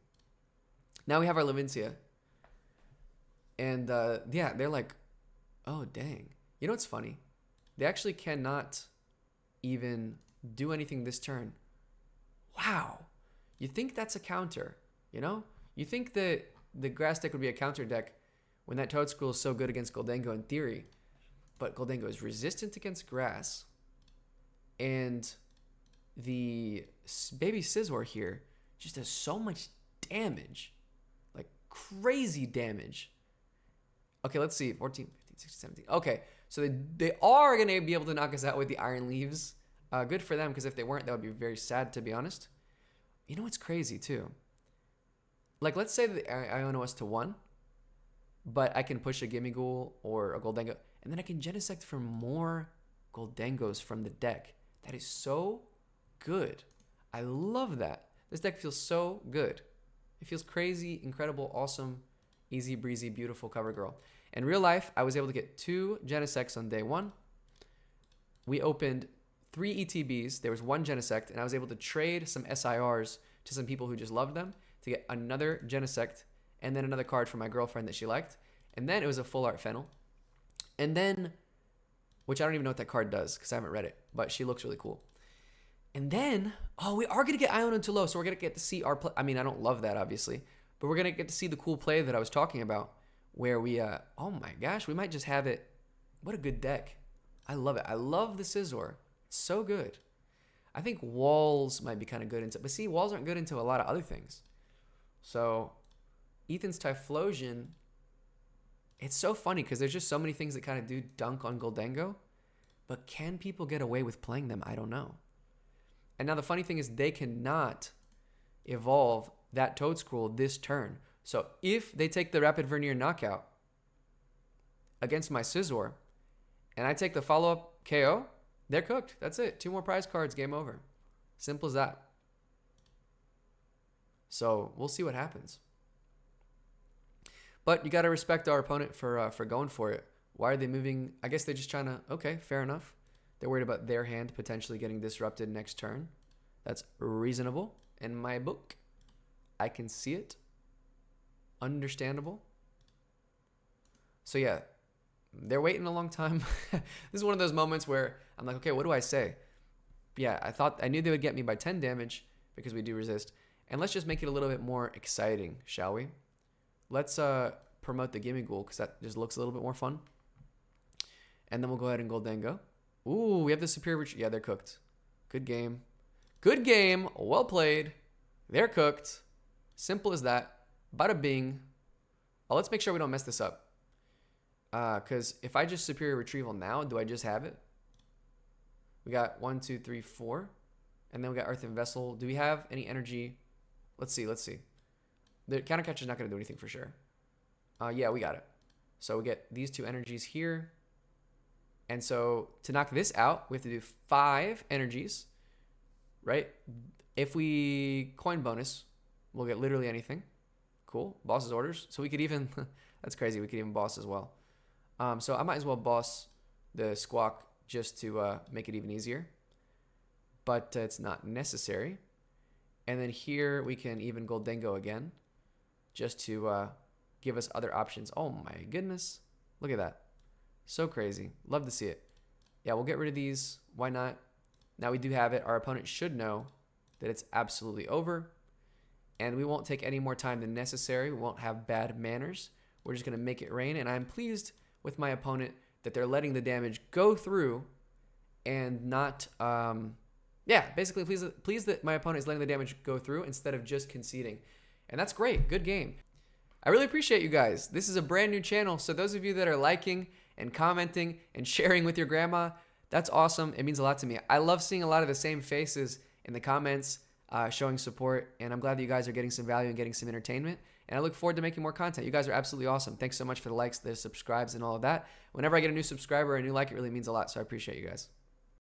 Now we have our Levincia. And yeah, they're like, oh, dang. You know what's funny? They actually cannot even do anything this turn. Wow. You think that's a counter, you know? You think that the grass deck would be a counter deck when that Toedscruel is so good against Gholdengo in theory. But Gholdengo is resistant against grass. And the baby Scizor here just does so much damage. Like crazy damage. Okay, let's see. 14, 15, 16, 17. Okay, so they are going to be able to knock us out with the Iron Leaves. Good for them, because if they weren't, that would be very sad, to be honest. You know what's crazy, too? Like, let's say that I own us to 1, but I can push a Gimmighoul or a Gholdengo, and then I can Genesect for more Gholdengos from the deck. That is so good. I love that. This deck feels so good. It feels crazy, incredible, awesome, easy breezy, beautiful cover girl. In real life, I was able to get 2 Genesects on day 1. We opened 3 ETBs. There was 1 Genesect, and I was able to trade some SIRs to some people who just loved them to get another Genesect and then another card for my girlfriend that she liked. And then it was a full art Fennel. And then, which I don't even know what that card does because I haven't read it, but she looks really cool. And then, oh, we are going to get Iono to low, so we're going to get to see our play. I mean, I don't love that, obviously, but we're going to get to see the cool play that I was talking about where we, oh my gosh, we might just have it. What a good deck. I love it. I love the Scizor. It's so good. I think walls might be kind of good into, but see, walls aren't good into a lot of other things. So Ethan's Typhlosion, it's so funny because there's just so many things that kind of do dunk on Gholdengo, but can people get away with playing them? I don't know. And now the funny thing is they cannot evolve that Toedscruel this turn. So if they take the Rapid Vernier knockout against my Scizor and I take the follow-up KO, they're cooked. That's it. 2 more prize cards, game over. Simple as that. So we'll see what happens. But you got to respect our opponent for going for it. Why are they moving? I guess they're just trying to, okay, fair enough. They're worried about their hand potentially getting disrupted next turn. That's reasonable in my book. I can see it. Understandable. So yeah, they're waiting a long time. This is one of those moments where I'm like, okay, what do I say? Yeah, I knew they would get me by 10 damage because we do resist. And let's just make it a little bit more exciting, shall we? Let's promote the Gimmighoul because that just looks a little bit more fun. And then we'll go ahead and Gholdengo. Ooh, we have the superior. Yeah, they're cooked. Good game. Good game. Well played. They're cooked. Simple as that. Bada bing. Oh, let's make sure we don't mess this up. Because if I just superior retrieval now, do I just have it? We got 1, 2, 3, 4. And then we got Earthen Vessel. Do we have any energy? Let's see. Let's see. The counter catcher is not going to do anything for sure. Yeah, we got it. So we get these 2 energies here. And so to knock this out, we have to do 5 energies, right? If we coin bonus, we'll get literally anything. Cool. Boss's orders. So we could even, that's crazy. We could even boss as well. So I might as well boss the Squawk just to make it even easier. But it's not necessary. And then here we can even Gholdengo again just to give us other options. Oh my goodness. Look at that. So crazy. Love to see it. Yeah, we'll get rid of these. Why not? Now we do have it. Our opponent should know that it's absolutely over. And we won't take any more time than necessary. We won't have bad manners. We're just going to make it rain. And I'm pleased with my opponent that they're letting the damage go through and not... yeah, basically pleased that my opponent is letting the damage go through instead of just conceding. And that's great. Good game. I really appreciate you guys. This is a brand new channel. So those of you that are liking and commenting and sharing with your grandma, that's awesome. It means a lot to me. I love seeing a lot of the same faces in the comments showing support. And I'm glad that you guys are getting some value and getting some entertainment. And I look forward to making more content. You guys are absolutely awesome. Thanks so much for the likes, the subscribes, and all of that. Whenever I get a new subscriber or a new like, it really means a lot. So I appreciate you guys.